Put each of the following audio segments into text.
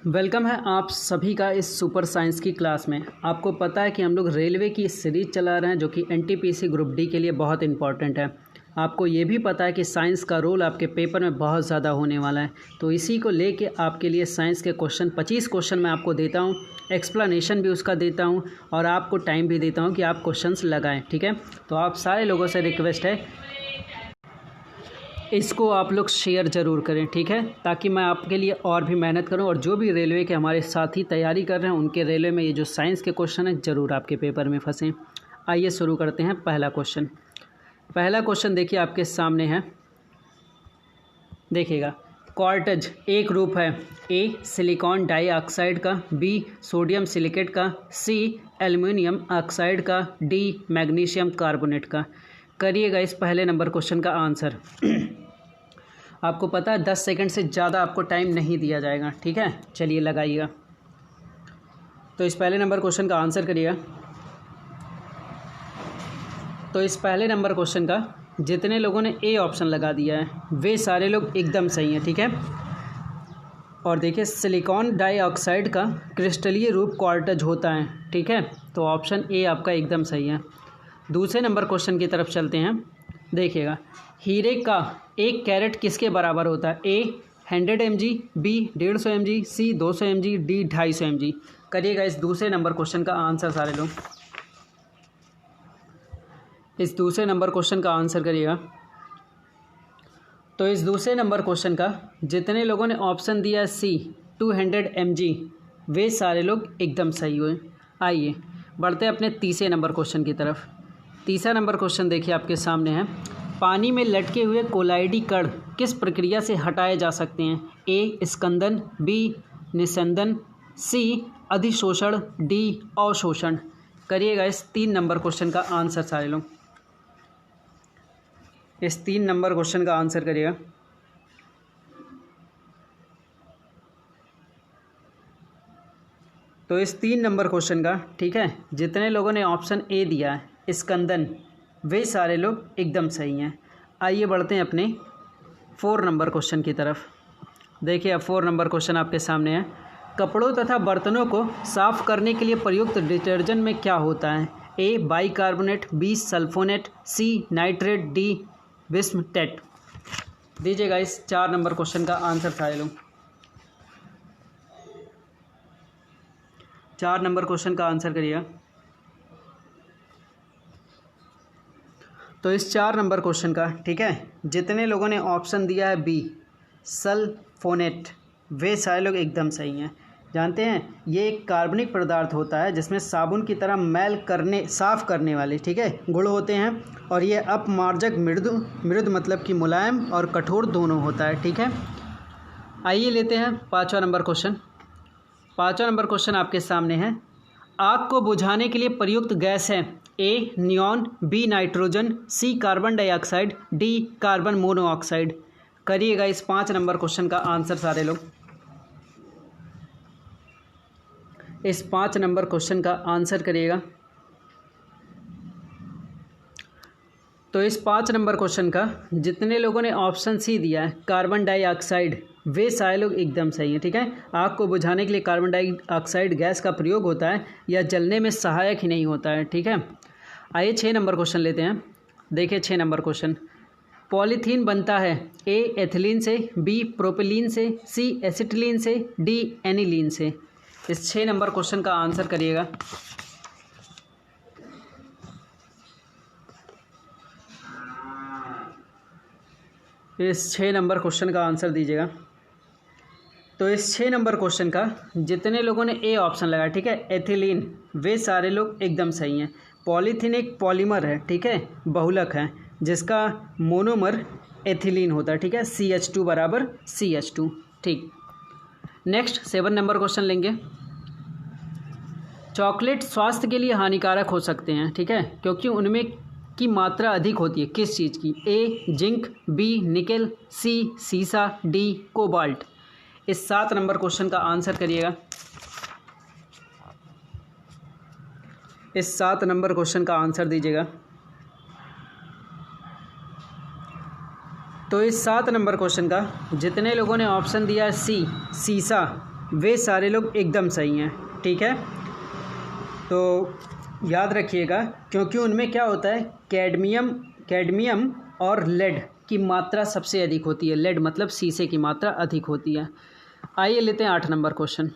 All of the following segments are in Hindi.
वेलकम है आप सभी का इस सुपर साइंस की क्लास में। आपको पता है कि हम लोग रेलवे की सीरीज चला रहे हैं जो कि एनटीपीसी ग्रुप डी के लिए बहुत इंपॉर्टेंट है। आपको ये भी पता है कि साइंस का रोल आपके पेपर में बहुत ज़्यादा होने वाला है, तो इसी को लेके आपके लिए साइंस के क्वेश्चन 25 क्वेश्चन मैं आपको देता हूँ, एक्सप्लेनेशन भी उसका देता हूँ और आपको टाइम भी देता हूँ कि आप क्वेश्चंस लगाएं। ठीक है, तो आप सारे लोगों से रिक्वेस्ट है इसको आप लोग शेयर ज़रूर करें, ठीक है, ताकि मैं आपके लिए और भी मेहनत करूं और जो भी रेलवे के हमारे साथी तैयारी कर रहे हैं उनके रेलवे में ये जो साइंस के क्वेश्चन हैं ज़रूर आपके पेपर में फंसें। आइए शुरू करते हैं। पहला क्वेश्चन देखिए आपके सामने है, देखिएगा। क्वार्टज एक रूप है, ए सिलिकॉन डाइऑक्साइड का, बी सोडियम सिलिकेट का, सी एल्युमिनियम ऑक्साइड का, डी मैग्नीशियम कार्बोनेट का। करिएगा इस पहले नंबर क्वेश्चन का आंसर। आपको पता है 10 सेकंड से ज़्यादा आपको टाइम नहीं दिया जाएगा, ठीक है। चलिए लगाइएगा। तो इस पहले नंबर क्वेश्चन का आंसर करिएगा। तो इस पहले नंबर क्वेश्चन का जितने लोगों ने ए ऑप्शन लगा दिया है वे सारे लोग एकदम सही हैं, ठीक है। और देखिए सिलिकॉन डाइऑक्साइड का क्रिस्टलीय रूप क्वार्टज होता है, ठीक है, तो ऑप्शन ए आपका एकदम सही है। दूसरे नंबर क्वेश्चन की तरफ चलते हैं। देखिएगा, हीरे का 1 कैरेट किसके बराबर होता है? ए 100 mg, बी 150 mg, सी 200 mg, डी 250 mg। करिएगा इस दूसरे नंबर क्वेश्चन का आंसर सारे लोग। इस दूसरे नंबर क्वेश्चन का आंसर करिएगा। तो इस दूसरे नंबर क्वेश्चन का जितने लोगों ने ऑप्शन दिया है सी 200 mg वे सारे लोग एकदम सही हुए। आइए बढ़ते हैं अपने तीसरे नंबर क्वेश्चन की तरफ। तीसरा नंबर क्वेश्चन देखिए आपके सामने है, पानी में लटके हुए कोलाइडी कण किस प्रक्रिया से हटाए जा सकते हैं? ए स्कंदन, बी निस्यंदन, सी अधिशोषण, डी अवशोषण। करिएगा इस 3 नंबर क्वेश्चन का आंसर सारे लोग। इस 3 नंबर क्वेश्चन का आंसर करिएगा। तो इस 3 नंबर क्वेश्चन का, ठीक है, जितने लोगों ने ऑप्शन ए दिया है स्कंदन वे सारे लोग एकदम सही हैं। आइए बढ़ते हैं अपने 4 नंबर क्वेश्चन की तरफ। देखिए अब 4 नंबर क्वेश्चन आपके सामने है, कपड़ों तथा बर्तनों को साफ़ करने के लिए प्रयुक्त डिटर्जेंट में क्या होता है? ए बाइकार्बोनेट, बी सल्फोनेट, सी नाइट्रेट, डी बिस्मटेट। दीजिएगा इस 4 नंबर क्वेश्चन का आंसर सारे लोग। 4 नंबर क्वेश्चन का आंसर करिएगा। तो इस 4 नंबर क्वेश्चन का, ठीक है, जितने लोगों ने ऑप्शन दिया है बी सल्फोनेट वे सारे लोग एकदम सही हैं। जानते हैं ये एक कार्बनिक पदार्थ होता है जिसमें साबुन की तरह साफ़ करने वाले, ठीक है, गुण होते हैं और ये अपमार्जक मृदु मतलब कि मुलायम और कठोर दोनों होता है, ठीक है। आइए लेते हैं 5वां नंबर क्वेश्चन। 5वां नंबर क्वेश्चन आपके सामने है, आग को बुझाने के लिए प्रयुक्त गैस है? A neon, B nitrogen, C carbon dioxide, D carbon monoxide. करिएगा इस 5 नंबर क्वेश्चन का आंसर सारे लोग। इस 5 नंबर क्वेश्चन का आंसर करिएगा। तो इस 5 नंबर क्वेश्चन का जितने लोगों ने ऑप्शन सी दिया है कार्बन डाइऑक्साइड वे सारे लोग एकदम सही हैं, ठीक है। आग को बुझाने के लिए कार्बन डाइऑक्साइड गैस का प्रयोग होता है, यह जलने में सहायक ही नहीं होता है, ठीक है। आइए 6 नंबर क्वेश्चन लेते हैं। देखिए 6 नंबर क्वेश्चन, पॉलीथीन बनता है ए एथिलीन से, बी प्रोपिलीन से, सी एसिटिलीन से, डी एनिलीन से। इस 6 नंबर क्वेश्चन का आंसर करिएगा। इस 6 नंबर क्वेश्चन का आंसर दीजिएगा। तो इस 6 नंबर क्वेश्चन का जितने लोगों ने ए ऑप्शन लगाया, ठीक है, एथिलीन वे सारे लोग एकदम सही हैं। पॉलीथीन एक पॉलीमर है, ठीक है, बहुलक है जिसका मोनोमर एथिलीन होता है, ठीक है, CH2 बराबर CH2, ठीक। नेक्स्ट 7 नंबर क्वेश्चन लेंगे। चॉकलेट स्वास्थ्य के लिए हानिकारक हो सकते हैं, ठीक है, क्योंकि उनमें की मात्रा अधिक होती है। किस चीज़ की? ए जिंक, बी निकेल, सी सीसा, डी कोबाल्ट। इस 7 नंबर क्वेश्चन का आंसर करिएगा। इस 7 नंबर क्वेश्चन का आंसर दीजिएगा। तो इस 7 नंबर क्वेश्चन का जितने लोगों ने ऑप्शन दिया है सी सीसा वे सारे लोग एकदम सही हैं। ठीक है, तो याद रखिएगा, क्योंकि उनमें क्या होता है, कैडमियम और लेड की मात्रा सबसे अधिक होती है। लेड मतलब शीशे की मात्रा अधिक होती है। आइए लेते हैं 8 number question.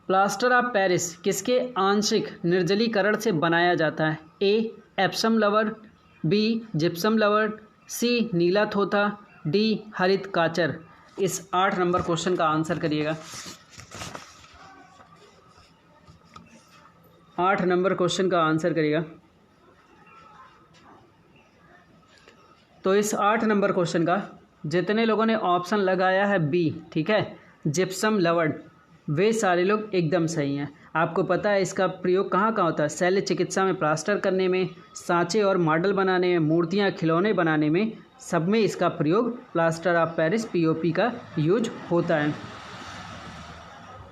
Plaster of Paris किसके आंशिक निर्जलीकरण से बनाया जाता है? ए एप्सम लवर, बी जिप्सम लवर, सी नीला थोथा, डी हरित काचर। इस 8 नंबर क्वेश्चन का आंसर करिएगा। 8 नंबर क्वेश्चन का आंसर करिएगा। तो इस 8 नंबर क्वेश्चन का जितने लोगों ने ऑप्शन लगाया है बी, ठीक है, जिप्सम लवर्ड, वे सारे लोग एकदम सही हैं। आपको पता है इसका प्रयोग कहाँ कहाँ होता है? शल्य चिकित्सा में, प्लास्टर करने में, सांचे और मॉडल बनाने में, मूर्तियाँ खिलौने बनाने में, सब में इसका प्रयोग प्लास्टर ऑफ पेरिस पीओपी का यूज होता है।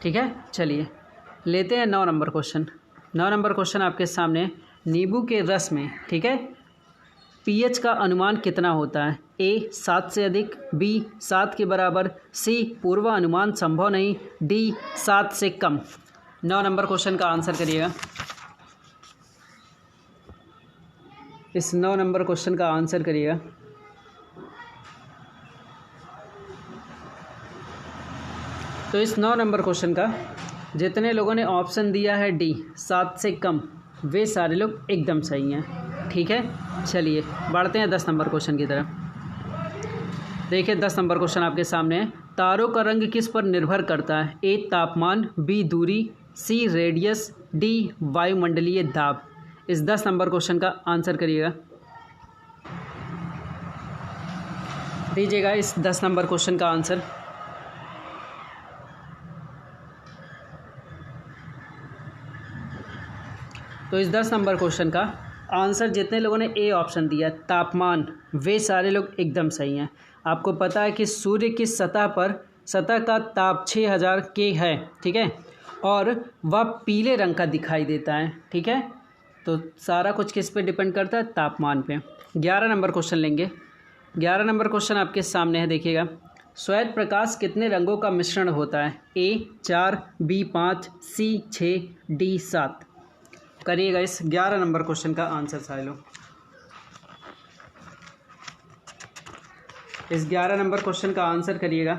ठीक है, चलिए लेते हैं 9 नंबर क्वेश्चन। 9 नंबर क्वेश्चन आपके सामने, नींबू के रस में, ठीक है, पीएच का अनुमान कितना होता है? ए 7 से अधिक, बी 7 के बराबर, सी पूर्व अनुमान संभव नहीं, डी 7 से कम। 9 नंबर क्वेश्चन का आंसर करिएगा। इस 9 नंबर क्वेश्चन का आंसर करिएगा। तो इस 9 नंबर क्वेश्चन का जितने लोगों ने ऑप्शन दिया है डी 7 से कम, वे सारे लोग एकदम सही हैं। ठीक है, चलिए बढ़ते हैं 10 नंबर क्वेश्चन की तरफ। देखिए 10 नंबर क्वेश्चन आपके सामने है। तारों का रंग किस पर निर्भर करता है? ए तापमान, बी दूरी, सी रेडियस, डी वायुमंडलीय दाब। इस 10 नंबर क्वेश्चन का आंसर करिएगा। दीजिएगा इस 10 नंबर क्वेश्चन का आंसर। तो इस 10 नंबर क्वेश्चन का आंसर जितने लोगों ने ए ऑप्शन दिया तापमान, वे सारे लोग एकदम सही हैं। आपको पता है कि सूर्य की सतह का ताप 6000 के है, ठीक है, और वह पीले रंग का दिखाई देता है। ठीक है, तो सारा कुछ किस पे डिपेंड करता है? तापमान पे। 11 नंबर क्वेश्चन लेंगे। 11 नंबर क्वेश्चन आपके सामने है, देखिएगा। श्वेत प्रकाश कितने रंगों का मिश्रण होता है? ए 4, बी 5, सी 6, डी 7। करिएगा इस 11 नंबर क्वेश्चन का आंसर सारे लोग। इस 11 नंबर क्वेश्चन का आंसर करिएगा।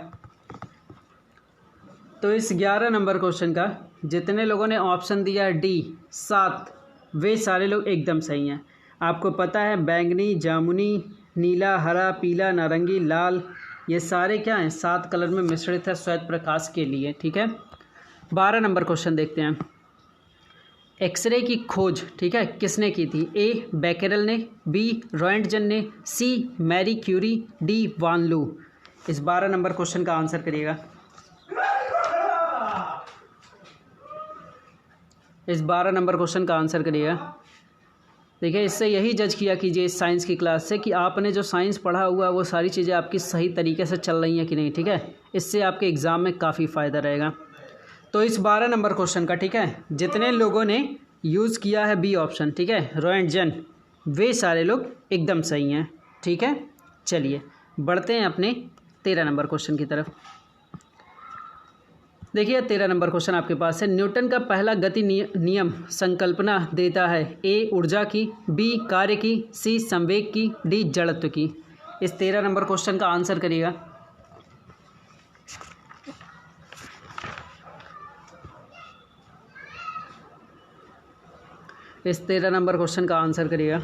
तो इस 11 नंबर क्वेश्चन का जितने लोगों ने ऑप्शन दिया है डी 7, वे सारे लोग एकदम सही हैं। आपको पता है बैंगनी, जामुनी, नीला, हरा, पीला, नारंगी, लाल, ये सारे क्या हैं? 7 कलर में मिश्रित है श्वेत प्रकाश के लिए। ठीक है, 12 नंबर क्वेश्चन देखते हैं। एक्सरे की खोज, ठीक है, किसने की थी? ए बेकेरेल ने, बी रॉयंटजन ने, सी मैरी क्यूरी, डी वान लू। इस 12 नंबर क्वेश्चन का आंसर करिएगा। इस 12 नंबर क्वेश्चन का आंसर करिएगा। देखिए, इससे यही जज किया कीजिए इस साइंस की क्लास से कि आपने जो साइंस पढ़ा हुआ है वो सारी चीज़ें आपकी सही तरीके से चल रही हैं कि नहीं। ठीक है, इससे आपके एग्ज़ाम में काफ़ी फ़ायदा रहेगा। तो इस 12 नंबर क्वेश्चन का, ठीक है, जितने लोगों ने यूज़ किया है बी ऑप्शन, ठीक है, रॉयंटजन, वे सारे लोग एकदम सही हैं। ठीक है, चलिए बढ़ते हैं अपने 13 नंबर क्वेश्चन की तरफ। देखिए 13 नंबर क्वेश्चन आपके पास है। न्यूटन का पहला गति नियम संकल्पना देता है? ए ऊर्जा की, बी कार्य की, सी संवेग की, डी जड़त्व की। इस 13 नंबर क्वेश्चन का आंसर करिएगा। इस 13 नंबर क्वेश्चन का आंसर करिएगा।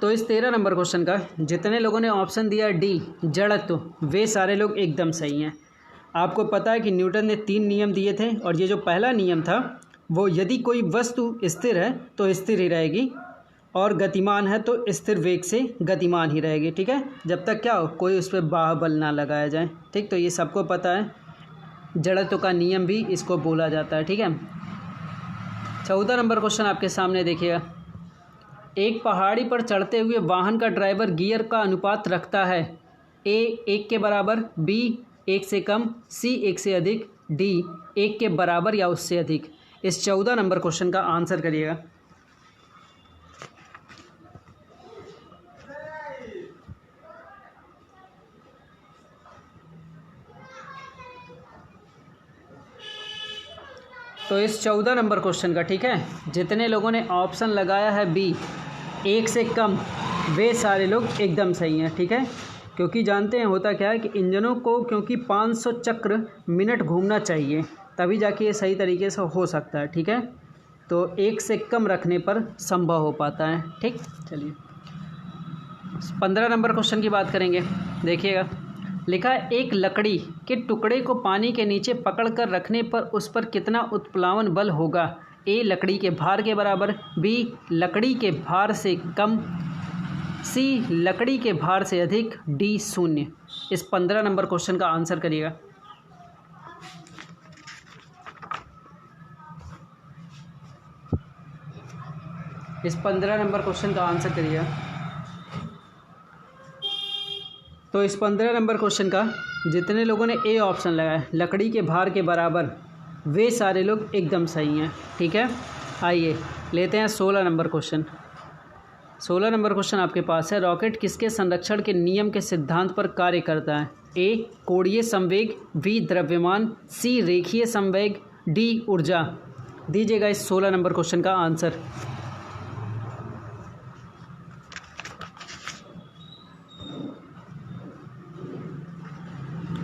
तो इस 13 नंबर क्वेश्चन का जितने लोगों ने ऑप्शन दिया डी जड़त्व, वे सारे लोग एकदम सही हैं। आपको पता है कि न्यूटन ने 3 नियम दिए थे, और ये जो पहला नियम था वो यदि कोई वस्तु स्थिर है तो स्थिर ही रहेगी, और गतिमान है तो स्थिर वेग से गतिमान ही रहेगी। ठीक है, जब तक क्या हो, कोई उस पर बाहुबल ना लगाया जाए। ठीक, तो ये सबको पता है, जड़त्व का नियम भी इसको बोला जाता है। ठीक है, 14 नंबर क्वेश्चन आपके सामने देखिएगा। एक पहाड़ी पर चढ़ते हुए वाहन का ड्राइवर गियर का अनुपात रखता है? ए 1 के बराबर, बी 1 से कम, सी 1 से अधिक, डी 1 के बराबर या उससे अधिक। इस 14 नंबर क्वेश्चन का आंसर करिएगा। तो इस 14 नंबर क्वेश्चन का, ठीक है, जितने लोगों ने ऑप्शन लगाया है बी 1 से कम, वे सारे लोग एकदम सही हैं, ठीक है। क्योंकि जानते हैं होता क्या है कि इंजनों को क्योंकि 500 चक्र मिनट घूमना चाहिए, तभी जाके ये सही तरीके से हो सकता है, ठीक है। तो 1 से कम रखने पर संभव हो पाता है, ठीक। चलिए 15 नंबर क्वेश्चन की बात करेंगे। देखिएगा, लिखा है एक लकड़ी के टुकड़े को पानी के नीचे पकड़कर रखने पर उस पर कितना उत्प्लावन बल होगा। ए लकड़ी के भार के बराबर, बी लकड़ी के भार से कम, सी लकड़ी के भार से अधिक, डी 0। इस 15 नंबर क्वेश्चन का आंसर करिएगा। इस 15 नंबर क्वेश्चन का आंसर करिएगा। तो इस 15 नंबर क्वेश्चन का जितने लोगों ने ए ऑप्शन लगाया, लकड़ी के भार के बराबर, वे सारे लोग एकदम सही हैं, ठीक है। आइए लेते हैं 16 नंबर क्वेश्चन। 16 नंबर क्वेश्चन आपके पास है, रॉकेट किसके संरक्षण के नियम के सिद्धांत पर कार्य करता है। ए कोणीय संवेग, बी द्रव्यमान, सी रेखीय संवेग, डी ऊर्जा। दीजिएगा इस 16 नंबर क्वेश्चन का आंसर।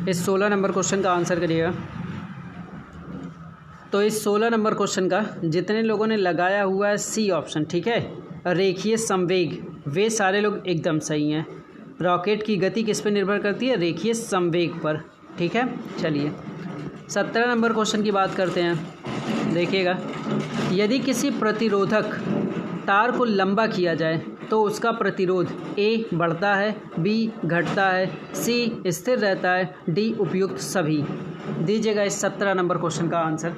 इस 16 नंबर क्वेश्चन का आंसर करिएगा। तो इस 16 नंबर क्वेश्चन का जितने लोगों ने लगाया हुआ है सी ऑप्शन, ठीक है, रेखीय संवेग, वे सारे लोग एकदम सही हैं। रॉकेट की गति किस पर निर्भर करती है, रेखीय संवेग पर, ठीक है। चलिए 17 नंबर क्वेश्चन की बात करते हैं। देखिएगा, यदि किसी प्रतिरोधक तार को लंबा किया जाए तो उसका प्रतिरोध ए बढ़ता है, बी घटता है, सी स्थिर रहता है, डी उपयुक्त सभी। दीजिएगा इस 17 नंबर क्वेश्चन का आंसर।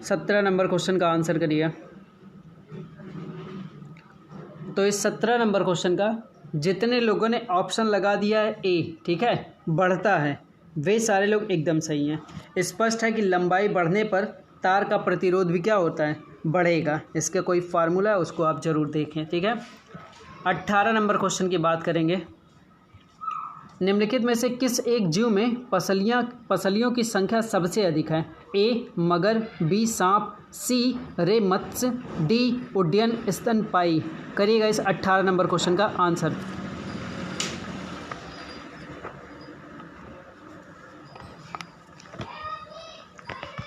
सत्रह नंबर क्वेश्चन का आंसर करिए। तो इस 17 नंबर क्वेश्चन का जितने लोगों ने ऑप्शन लगा दिया है ए, ठीक है, बढ़ता है, वे सारे लोग एकदम सही हैं। स्पष्ट है कि लंबाई बढ़ने पर तार का प्रतिरोध भी क्या होता है, बढ़ेगा। इसका कोई फार्मूला है, उसको आप ज़रूर देखें, ठीक है। 18 नंबर क्वेश्चन की बात करेंगे। निम्नलिखित में से किस एक जीव में पसलियों की संख्या सबसे अधिक है। ए मगर, बी सांप, सी रे मत्स्य, डी उड्डयन स्तनपायी। करिएगा इस 18 नंबर क्वेश्चन का आंसर।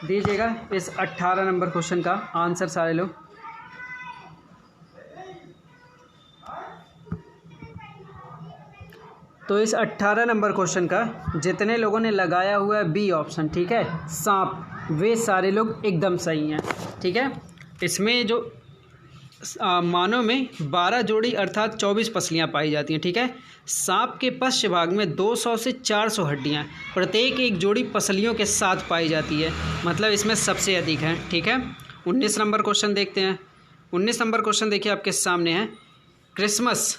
दीजिएगा इस 18 नंबर क्वेश्चन का आंसर सारे लोग। तो इस 18 नंबर क्वेश्चन का जितने लोगों ने लगाया हुआ है बी ऑप्शन, ठीक है, सांप, वे सारे लोग एकदम सही हैं, ठीक है। इसमें जो मानव में 12 जोड़ी अर्थात 24 पसलियाँ पाई जाती हैं, ठीक है। सांप के पश्च भाग में 200 से 400 हड्डियाँ, प्रत्येक एक जोड़ी पसलियों के साथ पाई जाती है, मतलब इसमें सबसे अधिक है, ठीक है। 19 नंबर क्वेश्चन देखते हैं। 19 नंबर क्वेश्चन देखिए आपके सामने है, क्रिसमस,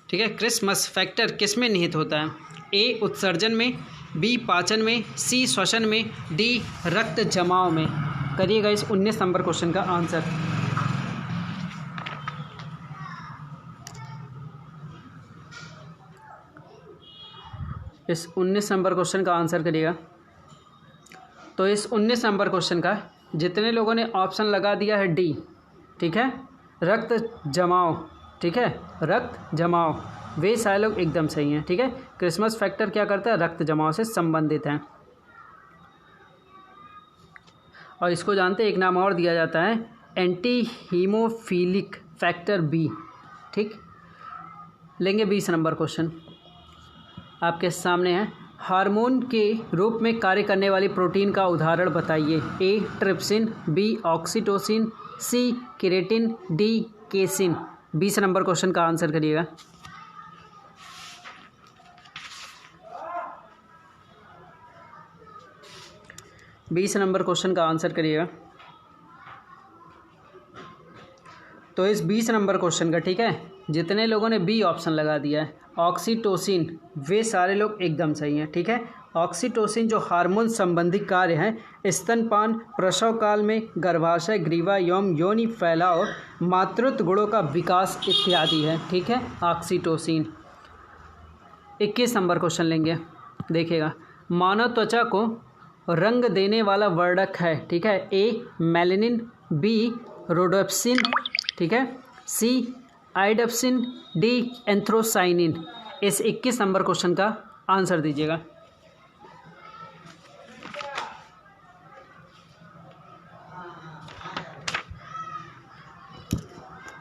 ठीक है, क्रिसमस फैक्टर किस में निहित होता है। ए उत्सर्जन में, बी पाचन में, सी श्वसन में, डी रक्त जमाव में। करिएगा इस 19 नंबर क्वेश्चन का आंसर। इस 19 नंबर क्वेश्चन का आंसर करिएगा। तो इस 19 नंबर क्वेश्चन का जितने लोगों ने ऑप्शन लगा दिया है डी, ठीक है, रक्त जमाव, ठीक है, रक्त जमाव, वे सारे लोग एकदम सही हैं, ठीक है। क्रिसमस फैक्टर क्या करता है, रक्त जमाव से संबंधित है। और इसको जानते हैं, एक नाम और दिया जाता है एंटी हीमोफिलिक फैक्टर बी, ठीक। लेंगे 20 नंबर क्वेश्चन आपके सामने है, हार्मोन के रूप में कार्य करने वाली प्रोटीन का उदाहरण बताइए। A trypsin, B oxytocin, C keratin, D casein. 20 number question का आंसर करिएगा। बीस नंबर क्वेश्चन का आंसर करिएगा। तो इस 20 नंबर क्वेश्चन का, ठीक है, जितने लोगों ने बी ऑप्शन लगा दिया है ऑक्सीटोसिन, वे सारे लोग एकदम सही हैं, ठीक है। ऑक्सीटोसिन जो हार्मोन संबंधी कार्य हैं, स्तनपान, प्रसव काल में, गर्भाशय, ग्रीवा एवं योनि फैलाव, मातृत्व गुणों का विकास इत्यादि है, ठीक है, ऑक्सीटोसिन। 21 नंबर क्वेश्चन लेंगे, देखिएगा, मानव त्वचा को रंग देने वाला वर्णक है, ठीक है। ए मेलेनिन, बी रोडोप्सिन, ठीक है, सी आइडोप्सिन, डी एंथ्रोसाइनिन। इस 21 नंबर क्वेश्चन का आंसर दीजिएगा।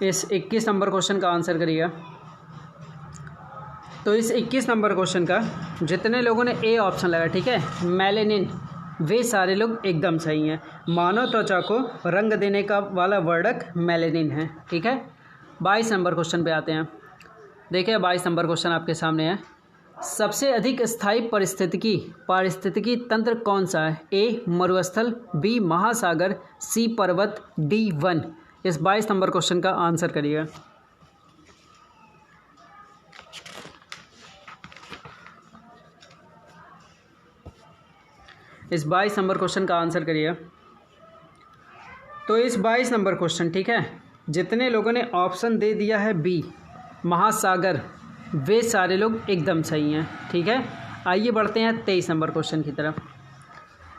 इस 21 नंबर क्वेश्चन का आंसर करिएगा। तो इस 21 नंबर क्वेश्चन का जितने लोगों ने ए ऑप्शन लगा, ठीक है, मेलेनिन, वे सारे लोग एकदम सही हैं। मानव त्वचा को रंग देने का वाला वर्णक मेलेनिन है, ठीक है। 22 नंबर क्वेश्चन पे आते हैं। देखिए 22 नंबर क्वेश्चन आपके सामने है। सबसे अधिक स्थायी पारिस्थितिकी तंत्र कौन सा है? ए मरुस्थल, बी महासागर, सी पर्वत, डी वन। इस 22 नंबर क्वेश्चन का आंसर करिएगा। इस 22 नंबर क्वेश्चन का आंसर करिएगा। तो इस 22 नंबर क्वेश्चन, ठीक है, जितने लोगों ने ऑप्शन दे दिया है बी महासागर, वे सारे लोग एकदम सही हैं, ठीक है। आइए बढ़ते हैं 23 नंबर क्वेश्चन की तरफ।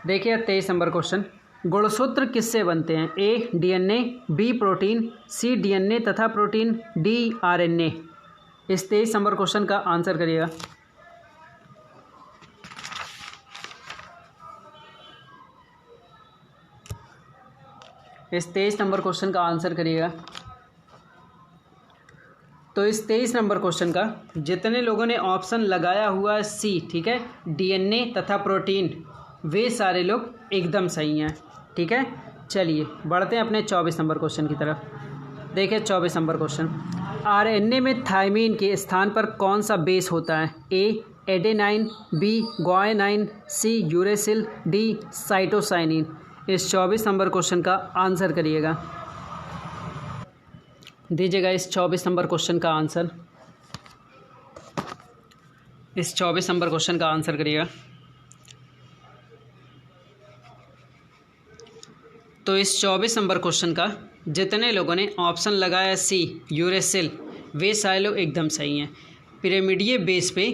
देखिए 23 नंबर क्वेश्चन, गुणसूत्र किससे बनते हैं? ए डीएनए, बी प्रोटीन, सी डीएनए तथा प्रोटीन, डी आरएनए। इस 23 नंबर क्वेश्चन का आंसर करिएगा। इस 23 नंबर क्वेश्चन का आंसर करिएगा। तो इस 23 नंबर क्वेश्चन का जितने लोगों ने ऑप्शन लगाया हुआ है सी, ठीक है, डीएनए तथा प्रोटीन, वे सारे लोग एकदम सही हैं, ठीक है। चलिए बढ़ते हैं अपने 24 नंबर क्वेश्चन की तरफ। देखिए 24 नंबर क्वेश्चन, आरएनए में थायमीन के स्थान पर कौन सा बेस होता है? ए एडेनाइन, बी ग्वानिन, सी यूरेसिल, डी साइटोसाइनिन। इस 24 नंबर क्वेश्चन का आंसर करिएगा। दीजिएगा इस 24 नंबर क्वेश्चन का आंसर। इस 24 नंबर क्वेश्चन का आंसर करिएगा। तो इस 24 नंबर क्वेश्चन का जितने लोगों ने ऑप्शन लगाया सी यूरेसिल, वे सारे लोग एकदम सही हैं। पिरामिडीय बेस पे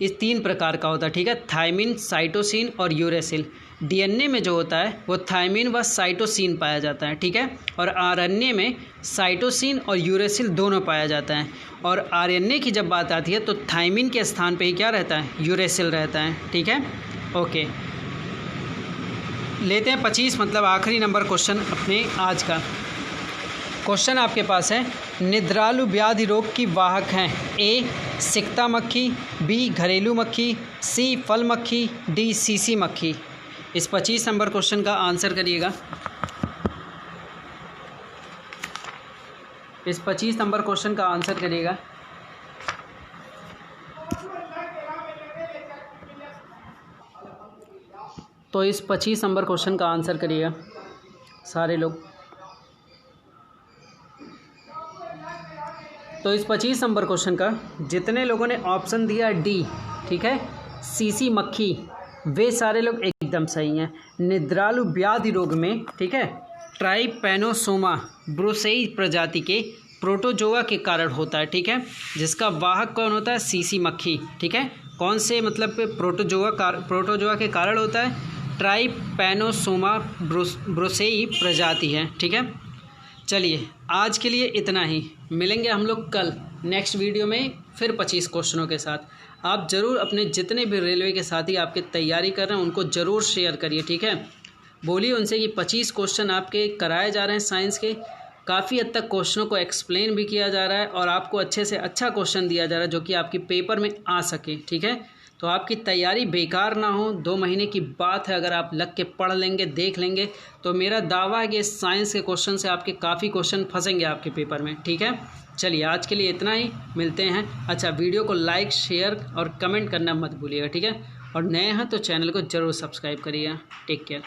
इस 3 प्रकार का होता है, ठीक है, थायमीन, साइटोसिन और यूरेसिल। डीएनए में जो होता है वो थायमीन व साइटोसिन पाया जाता है, ठीक है, और आरएनए में साइटोसिन और यूरेसिल दोनों पाया जाता है। और आरएनए की जब बात आती है तो थायमीन के स्थान पे ही क्या रहता है? यूरेसिल रहता है, ठीक है। ओके, लेते हैं 25 मतलब आखिरी नंबर क्वेश्चन अपने आज का। क्वेश्चन आपके पास है, निद्रालु व्याधि रोग की वाहक हैं? ए सिकता मक्खी, बी घरेलू मक्खी, सी फल मक्खी, डी सीसी मक्खी। इस 25 नंबर क्वेश्चन का आंसर करिएगा। इस 25 नंबर क्वेश्चन का आंसर करिएगा। तो इस 25 नंबर क्वेश्चन का आंसर करिएगा सारे लोग। तो इस 25 नंबर क्वेश्चन का जितने लोगों ने ऑप्शन दिया डी, ठीक है, सीसी मक्खी, वे सारे लोग एकदम सही हैं। निद्रालु व्याधि रोग में, ठीक है, ट्राइपैनोसोमा ब्रुसेई प्रजाति के प्रोटोजोआ के कारण होता है, ठीक है, जिसका वाहक कौन होता है? सीसी मक्खी, ठीक है। कौन से मतलब प्रोटोजोआ के कारण होता है? ट्राइपैनोसोमा ब्रुसेई प्रजाति है, ठीक है। चलिए आज के लिए इतना ही, मिलेंगे हम लोग कल नेक्स्ट वीडियो में फिर 25 क्वेश्चनों के साथ। आप ज़रूर अपने जितने भी रेलवे के साथी आपके तैयारी कर रहे हैं उनको ज़रूर शेयर करिए, ठीक है। बोलिए उनसे कि 25 क्वेश्चन आपके कराए जा रहे हैं साइंस के, काफ़ी हद तक क्वेश्चनों को एक्सप्लेन भी किया जा रहा है और आपको अच्छे से अच्छा क्वेश्चन दिया जा रहा है जो कि आपकी पेपर में आ सके, ठीक है। तो आपकी तैयारी बेकार ना हो, 2 महीने की बात है, अगर आप लग के पढ़ लेंगे, देख लेंगे, तो मेरा दावा है कि साइंस के क्वेश्चन से आपके काफ़ी क्वेश्चन फंसेंगे आपके पेपर में, ठीक है। चलिए आज के लिए इतना ही, मिलते हैं। अच्छा, वीडियो को लाइक, शेयर और कमेंट करना मत भूलिएगा, ठीक है। और नए हैं तो चैनल को ज़रूर सब्सक्राइब करिएगा। Take care.